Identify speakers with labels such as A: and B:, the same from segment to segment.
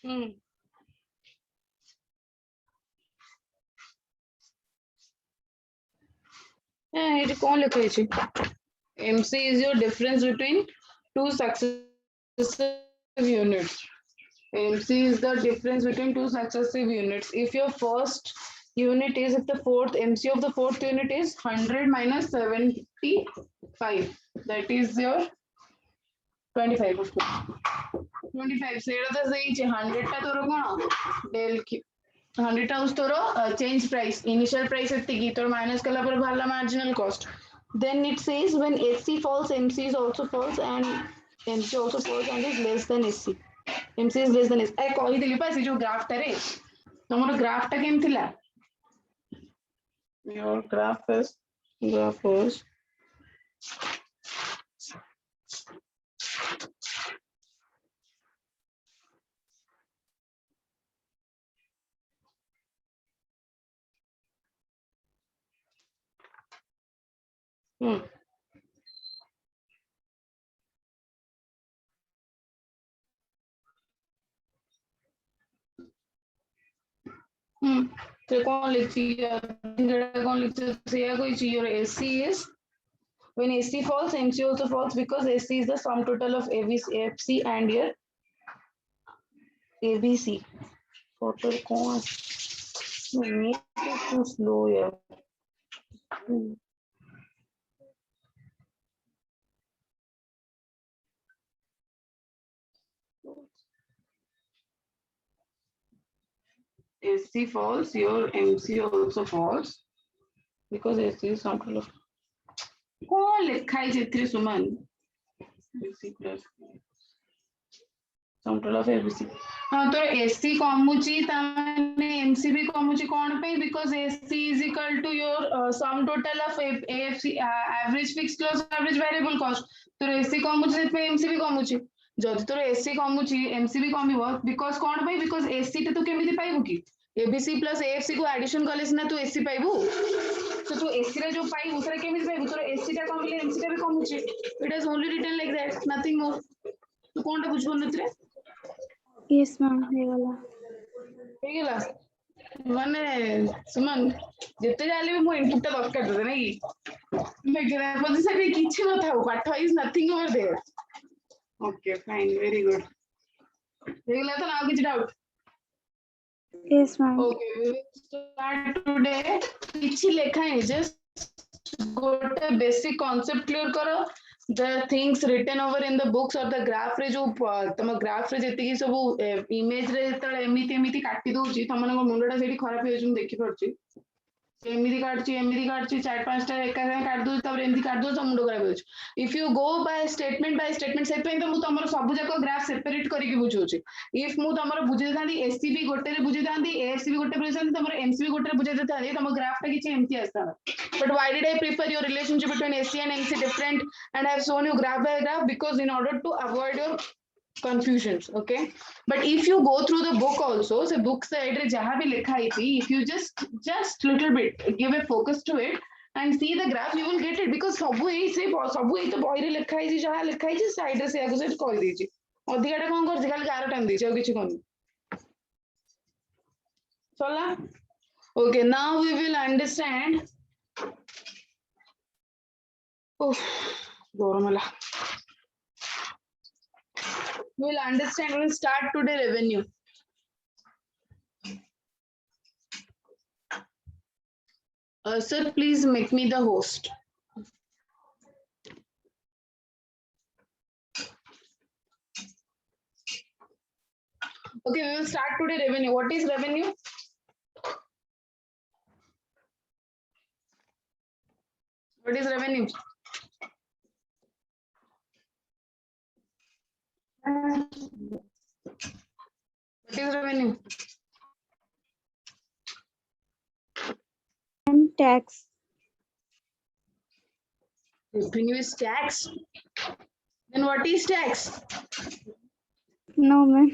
A: ये कौन लिखा है? MC is your difference between two successive units. MC is the difference between two successive units. If your first unit is, if the fourth MC of the fourth unit is 100 minus 75, that is your 25. 25. ସେଇଟା ତ ଦେଇଛି 100 ଟା ତୋର କଣ del 100 ଟା ତୋର change price, initial price ଏତିକି ତୋର minus କଲା ପରେ ବାହାରିଲା marginal cost. Then it says when AC falls, MC is also falls and MC also falls and is less than AC. MC is less than AC. I କହିଥିଲି ପା ସେ ଯୋଉ graph ଟାରେ ତମର ଗ୍ରାଫ ଟା କେମିତି ଥିଲା? Your graph was so कौन लिखी कौन लिखी ସେଇଆ କହିଛି your AC is when AC falls MC also falls because AC is the sum total of ABC FC and your ABC. Photo कौन नेट too slow यार. AC falls, your MC also falls because AC is sum total of कौन लिखा है चित्र सुमन AC plus sum total of ABC. हाँ तो AC कमुची ताने MC भी कमुची कौन पे because AC is equal to your sum total of AFC average fixed plus average variable cost. तो AC कमुची तो MC भी कमुची. जदि तोर AC कमुची MC भी कमिबो because कौन पे because AC टे तू केमिति पाइबु की ABC plus AFC को एडिशन कले सिना तू AC पाइबु. तो तू AC रे जो पाइबु सेरा केमिति पाइबु तोर AC टा कमिले MC टा भी कमुची. It is only written like that, nothing more. तू कोनटा बुझबो नत्रे?
B: Yes ma'am,
A: ହେଇଗଲା ମାନେ ସୁମନ ଯେତେ ଯାଲେ ବି ମୋ ଇନପୁଟ ଟା ଦରକାର ତତେ ନାଇଁ କି ପୋଜିସନ କିଛି ନଥାଉ that is nothing over there. Okay fine very good. ହେଇଗଲା ତ ନା ଆଉ କିଛି doubt?
B: yes ma'am.
A: Okay, we will start today. କିଛି ଲେଖା ହିଁ just ଗୋଟେ basic concept clear କର. The things written over in the books or the graph रे जो तम graph रे जेतिकी सब image रे जेतले एमिति काटी दउची तमन मुंडटा सेठी खराब होय छु देखि परची. एमिति काटची चार पांचटा एका संगे काट दउ तब एमिति काट दउ मुंड खराब होय छु. If you go by statement से पे तो मु तमर सब जाको ग्राफ सेपरेट करी के बुझौची. If मु तमर बुझे थांदी SC भी गोटे रे बुझे थांदी AFC भी गोटे बुझे थांदी तमर MC भी गोटे रे बुझे थांदी तम ग्राफ टा किछि एमिति आस्ता. But why did I prefer your relationship between SC and MC different and I have shown you graph by graph because in order to avoid your confusions, okay? But if you go through the book also, so book side re jaha bhi likha hai thi, if you just little bit give a focus to it and see the graph, you will get it because sabu ei to boy re likha hai jaha likha hai side re se agu se koi deji ଅଧିକା ଟା କଣ କରିଛି ଖାଲି ଗାର ଟାଣି ଦେଇଛି ଆଉ କିଛି କରୁନି. ସରିଲା? Okay, now we will understand. Oh, ଗରମ ହେଲା. We'll understand. We'll start today revenue. Sir, please make me the host. Okay, we will start today revenue. What is revenue? What is revenue? What is revenue?
B: And tax.
A: Revenue is tax. Then what is tax?
B: No ma'am.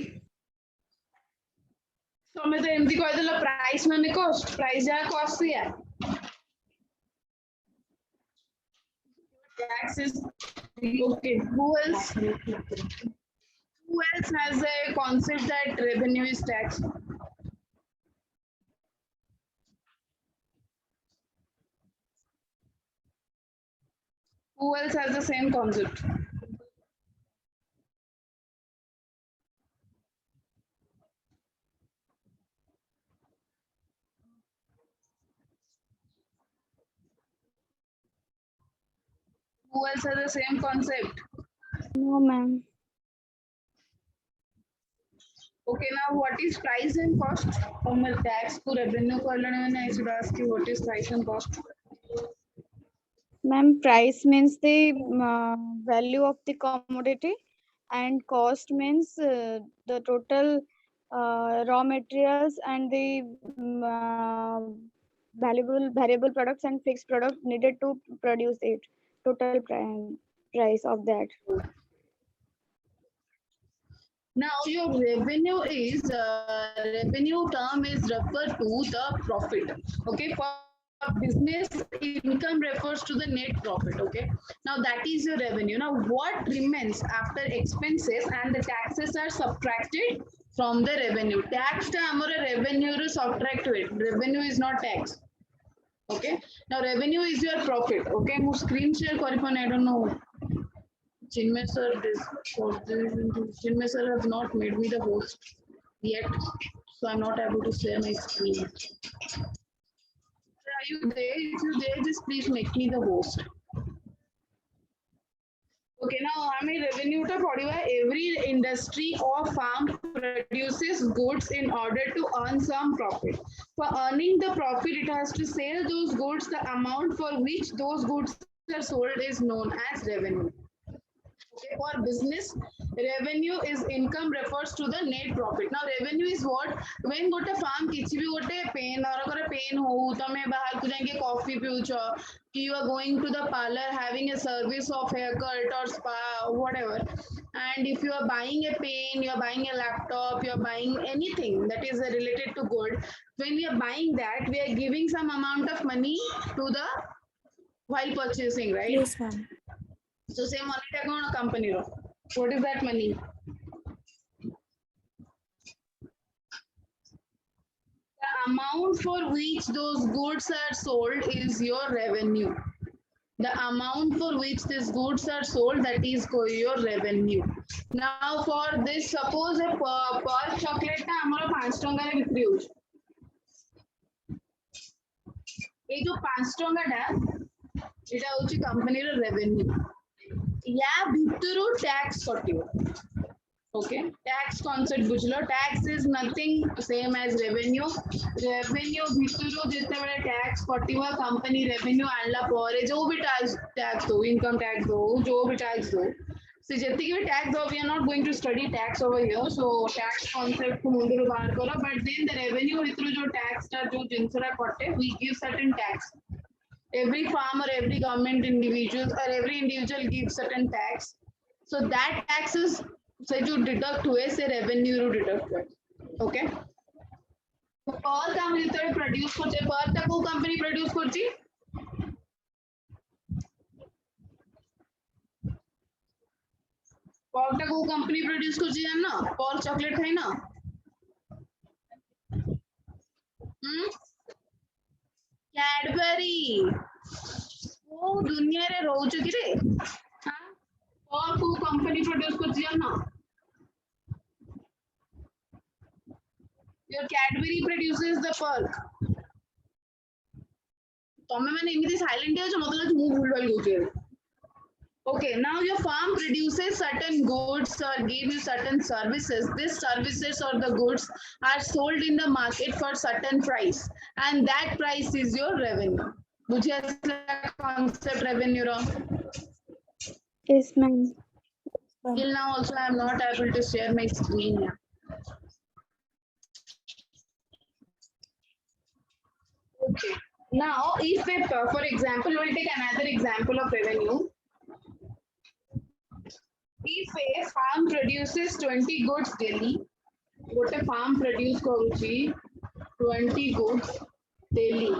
A: So मैं तो एमती कह दिला price माने cost. Price जा cost या. Tax is okay. Who else? Who else has a concept that revenue is tax? Who else has the same concept? Who else has the same concept?
B: No, ma'am.
A: Okay, now what is price and cost? From a tax to revenue I should ask you what is price and cost?
B: Ma'am, price means the value of the commodity, and cost means the total raw materials and the valuable variable products and fixed product needed to produce it. Total price of that.
A: Now your revenue term is referred to the profit. Okay, for business income refers to the net profit. Okay, now that is your revenue. Now what remains after expenses and the taxes are subtracted from the revenue? Tax ta amara revenue ru subtract it. Revenue is not tax. Okay, now revenue is your profit. Okay, mu screen share karipan I don't know. Chinmay sir, Chinmay sir have not made me the host yet, so I'm not able to share my screen. Sir, are you there? If you're there, just please make me the host. Okay, now I mean revenue to every industry or farm produces goods in order to earn some profit. For earning the profit, it has to sell those goods. The amount for which those goods are sold is known as revenue. Okay, for business, revenue is income refers to the net profit. Now, revenue is what? When gote farm kichi bhi gote pain or agar pain ho, tame bahar ko jaenge coffee piucho, you are going to the parlor having a service of haircut or spa, whatever. And if you are buying a pen, you are buying a laptop, you are buying anything that is related to gold. When we are buying that, we are giving some amount of money to the while purchasing, right?
B: Yes, ma'am.
A: So say money ta kona company ro. What is that money? The amount for which those goods are sold is your revenue. The amount for which these goods are sold, that is your revenue. Now for this, suppose a per chocolate ta amara 5 टंका रे बिक्री होउछ. ए जो 5 टंका टा एटा होउछ company रो revenue. या भितरु tax कटियो. Okay, tax concept बुझलो. Tax is nothing same as revenue. Revenue भितरु जितने बड़े tax कटिवा company revenue आनला परे जो भी tax दो, income tax दो, जो भी tax दो. So जितनी भी tax दो, we are not going to study tax over here. So tax concept को मुंडे बाहर करो. But then the revenue भितरु जो tax टा जो जिनसरा कटे, we give certain tax. Every farmer, every government individual, or every individual gives certain tax. So that tax is से जो deduct हुए से रेवेन्यू रू डिडक्ट हुए. ओके, पर काम जेतबे प्रोड्यूस करछे, पर ता को कंपनी प्रोड्यूस करछि, पर ता को कंपनी प्रोड्यूस करछि जान ना, पर चॉकलेट है ना. कैडबरी ओ दुनिया रे रहउछ कि रे. हां, पर को कंपनी प्रोड्यूस करछि जान ना. Your Cadbury produces the perk. तमे माने एमिति साइलेंट हो छ, मतलब मु भूल भाल कहउछ. Okay, now your farm produces certain goods or give you certain services. These services or the goods are sold in the market for certain price, and that price is your revenue. बुझे concept revenue ro?
B: Yes, ma'am.
A: Till now also I am not able to share my screen. Okay. Now, if for example, we'll take another example of revenue. If a farm produces 20 goods daily, what a farm produce करूची 20 goods daily.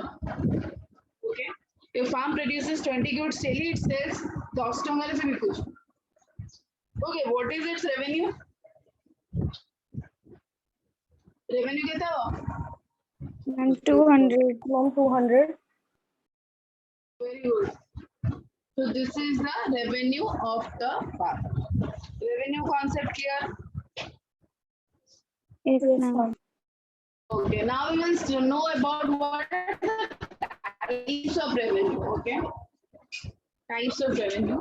A: Okay. If farm produces 20 goods daily, it sells 10 टंका से बिकुछ. Okay, what is its revenue? Revenue कितना हो?
B: Ma'am, 200.
C: Ma'am, 200.
A: Very good. So this is the revenue of the farm. Revenue concept clear?
B: Yes,
C: Yes,
B: ma'am.
C: ma'am.
A: Okay, now we will still know about what are the types of revenue. Okay, types of revenue.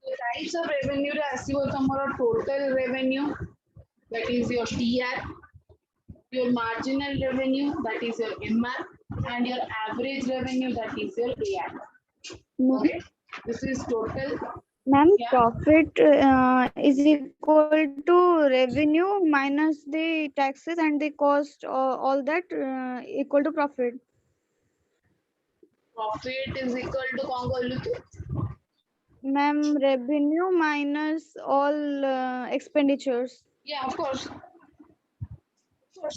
A: The types of revenue रे आसीबो तमरो total revenue, that is your TR, your marginal revenue, that is your MR, and your average revenue, that is your AR.
B: Ma'am,
A: Okay, this is total.
B: ma'am,
A: Yeah.
B: profit is equal to revenue minus the taxes and the cost, all that equal to profit.
A: Profit is equal to कौन कहलु तू?
B: Ma'am, revenue minus all expenditures.
A: Yeah, of course.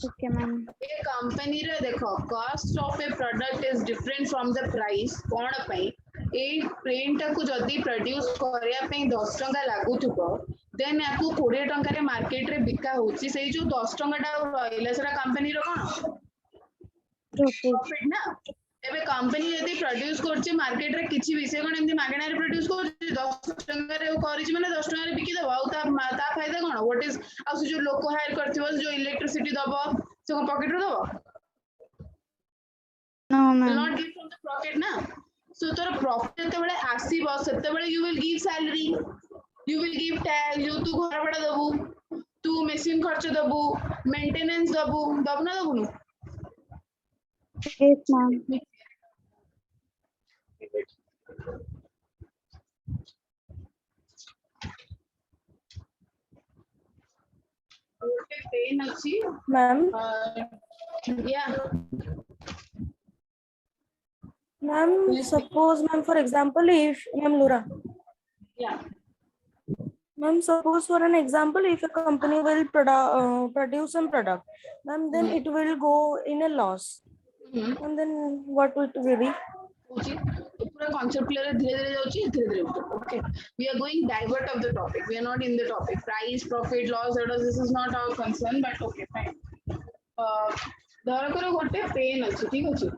B: Okay, ma'am.
A: A company रे देखो cost of a product is different from the price. कौन ପାଇଁ? ए print को जदी produce करिया ପାଇଁ 10 टंका लागुथुबो देन याकू 20 टंका रे मार्केट रे बिका होची सेई जो 10 टंका टा रहिला सेटा कंपनी रो कोन
B: Profit.
A: प्रॉफिट ना एबे कंपनी यदि प्रोड्यूस करची मार्केट रे किछि विषय कोन एमती मागणा रे प्रोड्यूस करची 10 टंका रे करिछि माने 10 टंका रे बिकी दबो आ ता फायदा कोन व्हाट इज आ से जो लोक हायर करथिबो जो इलेक्ट्रिसिटी दबो से कोन पॉकेट रो दबो
B: No,
A: will
B: ma'am.
A: not give from the pocket na so तोर profit जेतेबेले आसीबो सेतेबेले you will give salary, you will give tax, you तू घर भड़ा दबु, तू मशीन खर्च दबु, मेंटेनेंस दबु ना दबुनु
B: Yes, ma'am.
A: ଗୋଟେ ପେନ୍ ଅଛି
C: Ma'am,
A: yeah
C: ma'am, suppose, ma'am, for example, if, ma'am, Laura,
A: yeah
C: ma'am, suppose for an example, if a company will produce some product, ma'am, then it will go in a loss. And then what would be?
A: होची पूरा concept clear है धीरे धीरे जाउची धीरे धीरे okay we are going divert off the topic we are not in the topic price profit loss this is not our concern but okay fine धर करो गोटे पेन अछि ठीक अछि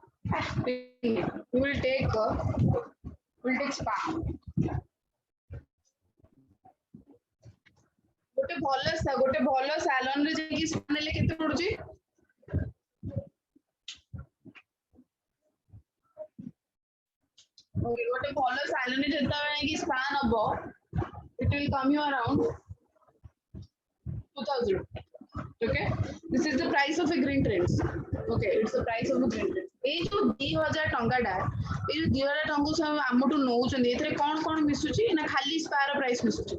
A: वी विल टेक स्पा गोटे भलो सैलून रे जेकी स्पा नेले केते पडुची okay गोटे भलो सैलून रे जेता कि spa Nebo it will come you around 2000 okay this is the price of a green trends okay it's the price of a green trends ए जो 2000 टंका डा ए जो 2000 टंका से हमटू नौ चंदी एथरे कोन कोन मिसुची ना खाली स्पा रो प्राइस मिसुची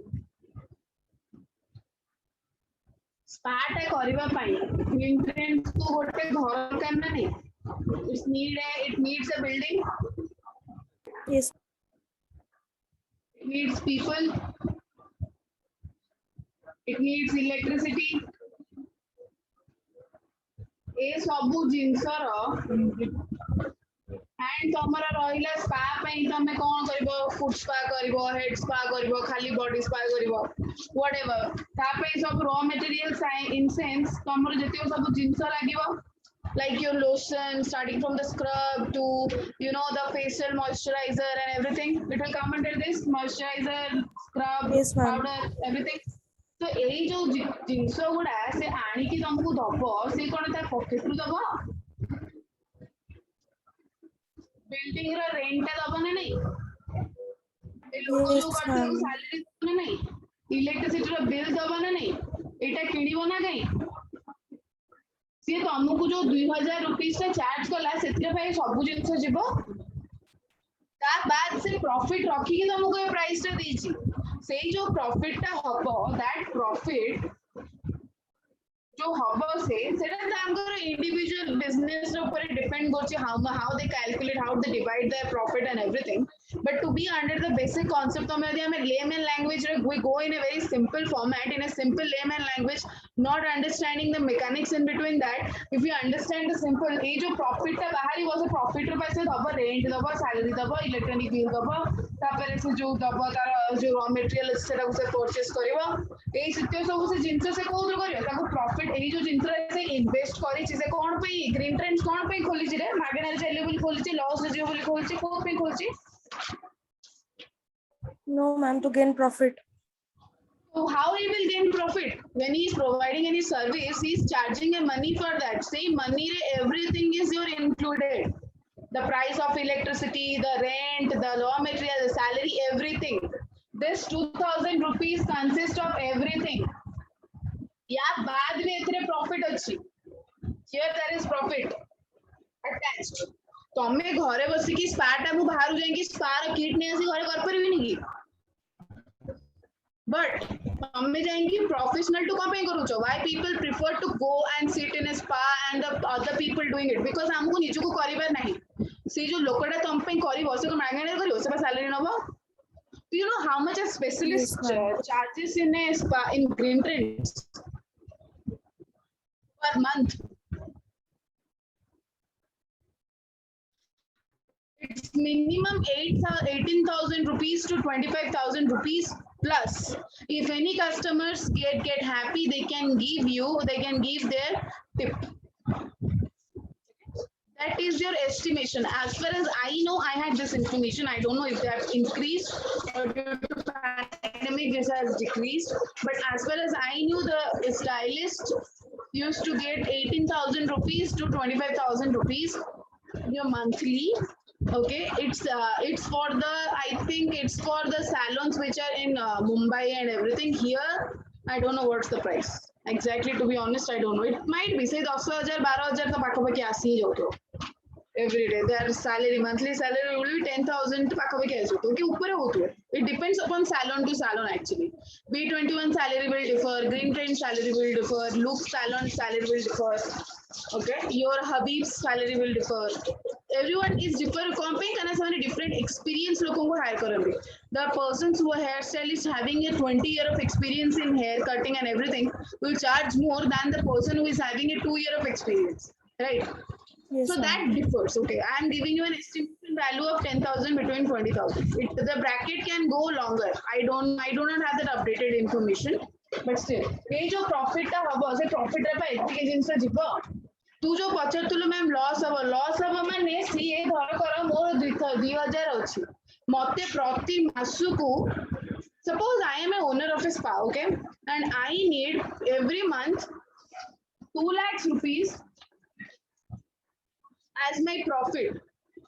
A: स्पा टा करबा पई ग्रीन ट्रेंड्स को गोटे घर करना नहीं it needs a building,
C: Yes.
A: it needs people, it needs electricity ए सबु जिंसर एंड तमरा रहिला स्पा पई तमे कोन करबो फुट स्पा करबो हेड स्पा करबो खाली बॉडी स्पा करबो व्हाटएवर ता पई सब रॉ मटेरियल्स इन सेंस तमरो जतियो सब जिंस लागिबो like your lotion starting from the scrub to you know the facial moisturizer and everything it will come under this moisturizer scrub
C: Yes, ma'am.
A: powder everything तो एई जो जिंस गुडा से आनी की तुमको दबो से कोन ता पॉकेट रु दबो बिल्डिंग रो रेंट दबो ना नहीं ए लोग जो
C: Yes,
A: करते
C: ma'am.
A: सैलरी दबो ना नहीं इलेक्ट्रिसिटी रो बिल दबो ना नहीं एटा किनिबो ना कहीं सी तुमको जो 2000 रुपीस टा चार्ज कला सेतिर पे सब जिंस जीवो ता बाद से प्रॉफिट रखी कि तुमको ये प्राइस टा देची सेई जो प्रॉफिट टा हबो दैट प्रॉफिट जो हबो से सेटा तांकर इंडिविजुअल बिजनेस ऊपर डिपेंड करछि how they calculate how they divide their profit and everything but to be under the basic concept तो यदि हमें लेमैन लैंग्वेज रे we go in a very simple format in a simple layman language not understanding the mechanics in between that if you understand the simple uh जो profit ता बाहरी वो से profit रे पैसे दबो रेंट दबो सैलरी दबो इलेक्ट्रिक बिल दबो तापर से जो दबो तार जो रॉ मटेरियल सेटा से परचेस करबो ए सित्य सब से जिंस से कोन करियो ताको प्रॉफिट ए जो जिंस से इन्वेस्ट करी से कोन पे ग्रीन ट्रेंड्स कोन पे खोली रे मागेना रे चले बोली खोली लॉस हो जियो बोली खोली कोन पे खोली
C: No, ma'am, to gain profit.
A: So how he will gain profit when he is providing any service? He is charging a money for that. Same money, everything is your included. The price of electricity, the rent, the raw material, the salary, everything. This 2,000 rupees consists of everything. Yeah, बाद में इतने profit अच्छी. Here there is profit attached. तमे घरे बसी की spa टा मु बाहर जाएंगी स्पा र किट ने आसी घरे कर परिबिनी की But तमे जाएंगी प्रोफेशनल टू कम पे करूछ why people prefer to go and sit in a spa and the other people doing it because हमको निजु को करिबार नाही से जो लोकटा तम पे करिवो से को मांगने करिवो से salary Nebo Do you know how much a specialist
C: Yes, ma'am.
A: charges in a spa in Green Trends per month? It's minimum 18,000 rupees to 25,000 rupees plus. If any customers get happy, they can give their tip. That is your estimation. As far as I know, I had this information. I don't know if they have increased or due to pandemic this has decreased. But as far as I knew, the stylist used to get 18,000 rupees to 25,000 rupees your monthly. Okay, it's for the I think it's for the salons which are in Mumbai and everything. Here I don't know what's the price exactly, to be honest. I don't know, it might be say 10,000 12,000 तो पाखापाखि आसी ही जाउथो every day. Their salary, monthly salary will be 10,000 to पाखापाखि आसी जाउथो कि ऊपर होतो. It depends upon salon to salon actually. B21 salary will differ, Green Trend salary will differ, Look salon salary will differ. Okay, your Habib's salary will differ. Everyone is different company and has different experience लोगों को hire करेंगे. The persons who are hairstylists having a 20-year of experience in hair cutting and everything will charge more than the person who is having a 2-year of experience, right?
C: Yes,
A: So
C: ma'am.
A: that differs. Okay, I am giving you an estimation value of 10,000 between 20,000. The bracket can go longer. I do not have that updated information, but still, ये जो profit टा हबो से profit रे पा एतिके जिंस जिवो तू जो पचरतुलु मैम लॉस हबो माने सी धर कर मोर 2000 अछि मते प्रति मासुकू suppose I am a owner of a spa, okay, and I need every month 2 lakhs rupees as my profit.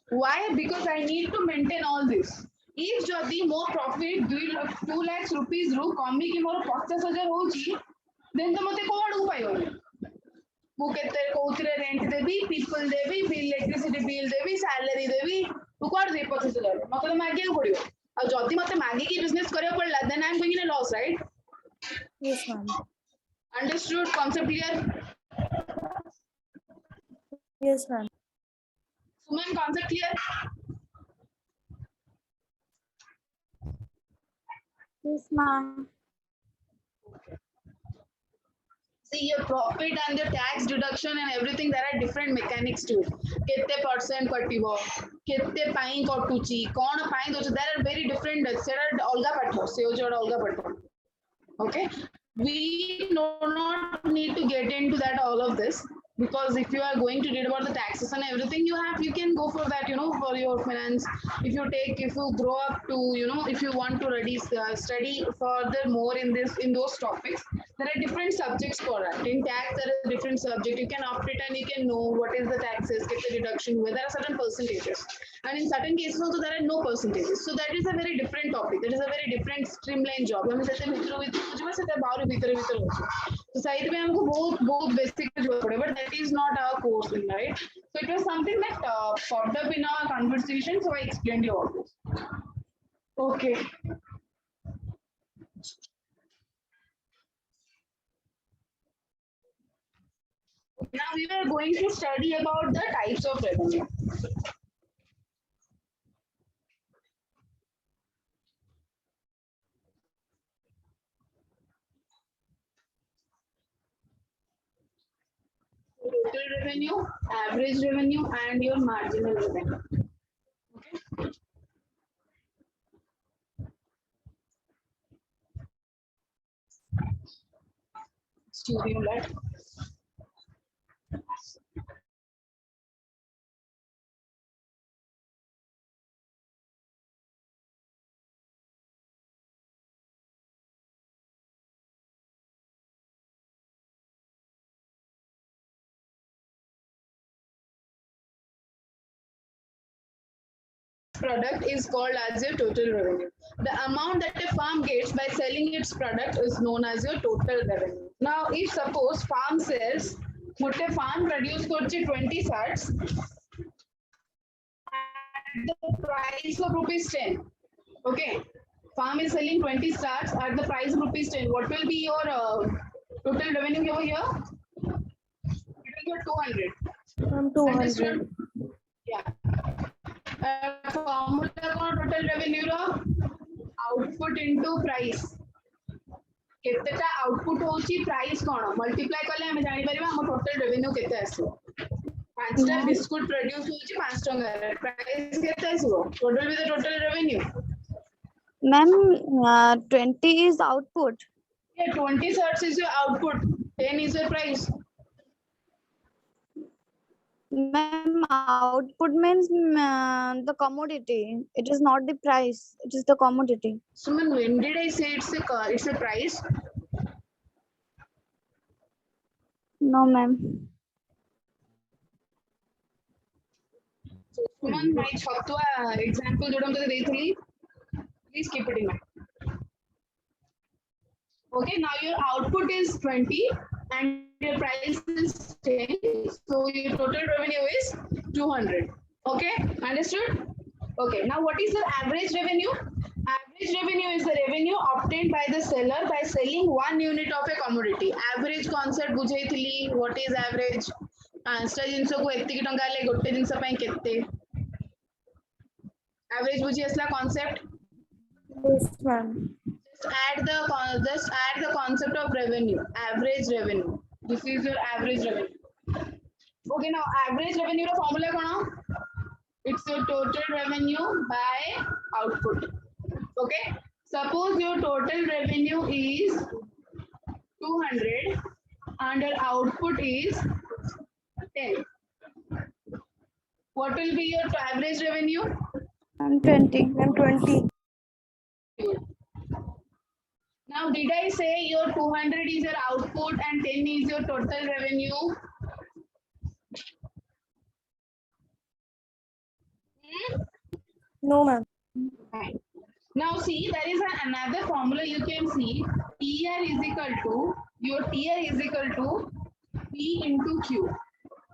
A: Why? Because I need to maintain all this. If jodi more profit 2 lakhs rupees ru कमी कि मोर 50,000 होची then तो मते code उपाय मु केते कोउतरे rent देबी people देबी electricity bill देबी salary देबी तू code दे 25,000 मते तो मागिया पड़ियो आ जदी मते मागी की बिजनेस करे पड़ला then I'm going in a loss, right?
C: Yes, ma'am.
A: Understood? Concept clear?
C: Yes, ma'am.
A: Suman, concept clear?
B: Yes, ma'am.
A: See your profit and the tax deduction and everything, there are different mechanics to it. Kette percent कटिबो kette पाई कटुची कोन पाई दोछ, there are very different, there are अलगा पाठ से जोड अलगा पाठ. Okay, we do not need to get into that all of this, because if you are going to read about the taxes and everything, you can go for that, for your finance. If you grow up to, if you want to study further more in those topics, there are different subjects for that. In tax there is different subject, you can opt it and you can know what is the taxes, get the deduction, where there are certain percentages, and in certain cases also there are no percentages. So that is a very different topic, that is a very different streamline job. हम सेते भितर बुझबा सेते बाहर भीतर होछ, तो side में हमको बहुत basic job पड़े, but that is not our course in, right? So it was something that popped up in our conversation, so I explained you all this. Okay. Now we are going to study about the types of revenue. Total revenue, average revenue, and your marginal revenue. Okay. Studio let. Product is called as your total revenue. The amount that a farm gets by selling its product is known as your total revenue. Now, if suppose farm sells, what a farm produce korche 20 sats at the price of rupees 10. Okay, farm is selling 20 sats at the price of rupees 10. What will be your total revenue over here? It will be 200.
C: Ma'am, 200.
A: Understood? Yeah. Formula कौन total revenue रो output into price केतेटा output होची price कौन multiply कले हमें जानी परिबा हम total revenue केते आसो 5 टा बिस्कुट प्रोड्यूस होची 5 टंका price केते आसो total with the total revenue
B: Ma'am, 20 is output.
A: yeah 20 cents is your output 10 is your price
B: Ma'am, output means the commodity. It is not the price. It is the commodity.
A: Suman, when did I say it's a price?
B: No, ma'am.
A: Suman, my chhatwa example jodam to deythili. Please keep it in mind. Okay, now your output is 20 and your price is 10. So your total revenue is 200. Okay, understood? Okay, now what is the average revenue? Average revenue is the revenue obtained by the seller by selling 1 unit of a commodity. Average concept बुझेइथिली. What is average? पांचटा जिनस को एतिकी टंका ले गोटे जिनस पई केते. Average बुझी असला concept.
C: Yes, ma'am.
A: Just add the concept of revenue, average revenue. This is your average revenue. Okay, now average revenue ro formula kona? It's your total revenue by output. Okay, suppose your total revenue is 200 and your output is 10. What will be your average revenue?
B: And 20.
C: Ma'am, 20.
A: Now, did I say your 200 is your output and 10 is your total revenue?
C: No, ma'am.
A: Fine. Now, see, there is another formula you can see. TR is equal to, your TR is equal to P into Q.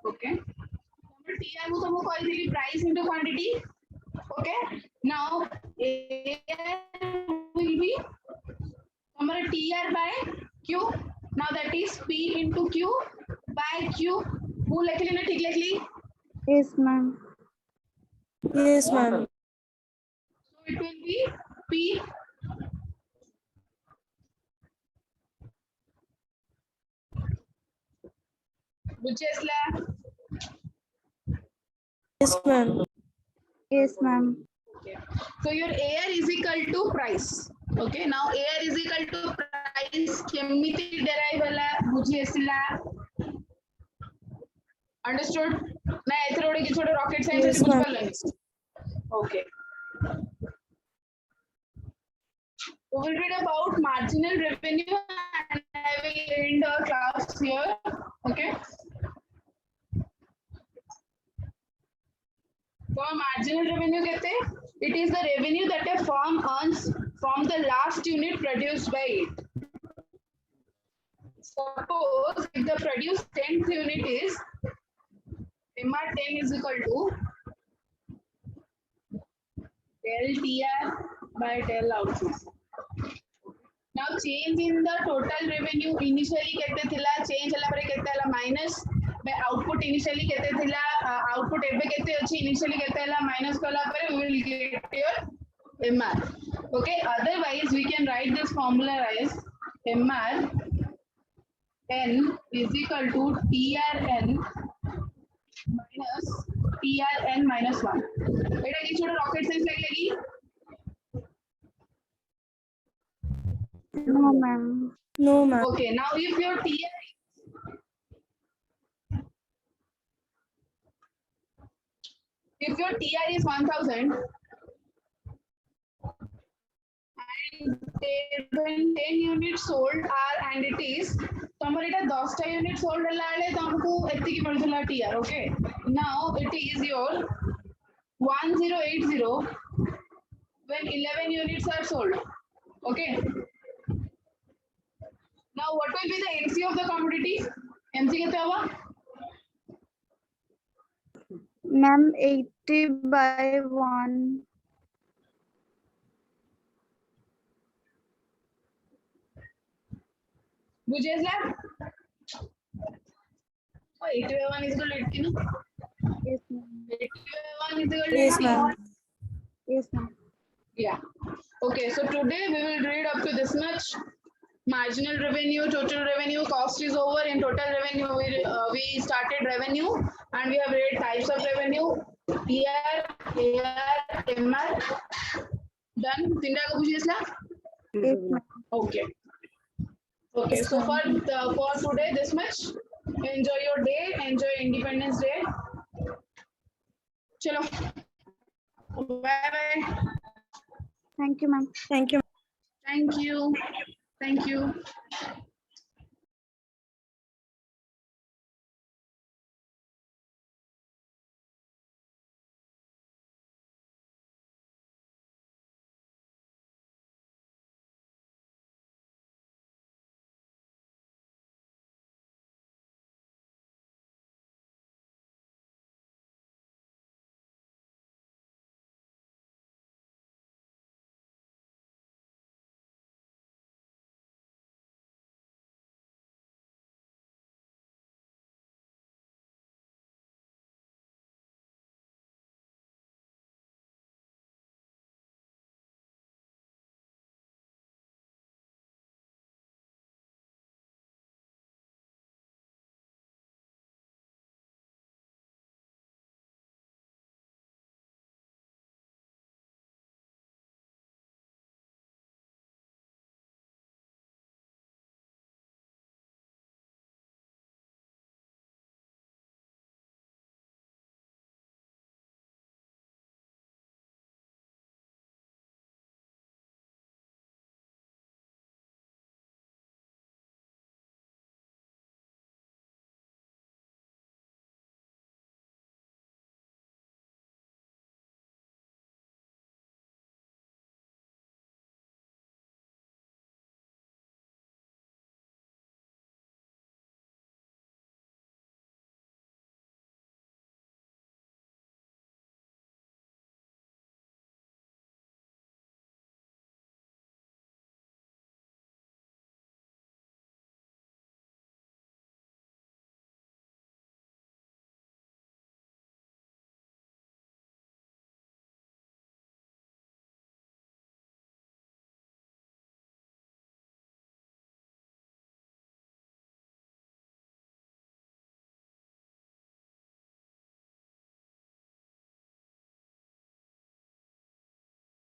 A: Okay. TR को तो वो call थी price into quantity. Okay. Now, AR will be हमारा TR by Q. Now that is P into Q by Q. वो लिख लेना ठीक लिख ली.
B: Yes, ma'am.
C: Yes, ma'am.
A: So it will be P. Which is la.
C: Yes, ma'am.
B: Yes, ma'am.
A: Okay. So your AR is equal to price. Okay. Now AR is equal to price. केमिति derive वाला बुझी असला. Understood? मैं ऐसे रोड़े की छोटे rocket science
C: Yes,
A: से कुछ
C: ma'am.
A: कर लेंगे. Okay. We will read about marginal revenue and I will end our class here. Okay. So marginal revenue कहते हैं, it is the revenue that a firm earns from the last unit produced by it. Suppose if the produced 10th unit is MR10 is equal to del TR by del output. Now change in the total revenue initially कहते थिला change हला परे कहते हला minus output initially केते थिला output एबे केते अछि इनिशियली केते हला माइनस कला परे we will get your MR. Okay, otherwise we can write this formula as MR n is equal to TRN minus TRN minus 1. एटा कि छोटा रॉकेट साइंस लगेगी?
B: No, ma'am.
C: No, ma'am.
A: Okay, now if your TR is 1000 and when 10 units sold are and it is तमर एटा 10 टा unit sold हला आले तमको एति की मिलथला TR. Okay, now it is your 1080 when 11 units are sold. Okay, now what will be the MC of the commodity? MC कितना हुआ?
B: Ma'am, 80 by 1.
A: बुझे sir? Oh, 80 by 1 is equal to 80 no?
B: Yes, ma'am.
A: 80 by 1 is equal to
C: Yes,
A: 80.
C: ma'am.
B: Yes, ma'am.
A: Yeah. Okay, so today we will read up to this much. Marginal revenue, total revenue, cost is over. In total revenue, we started revenue and we have read types of revenue. TR, AR, MR. Done. Tinda ko bujhesla?
B: Yes, ma'am.
A: Okay. Okay,
C: Yes,
A: so
C: ma'am.
A: for today this much. Enjoy your day. Enjoy Independence Day. Chalo. Bye bye.
B: Thank you, ma'am.
C: Thank you.
A: Thank you. Thank you.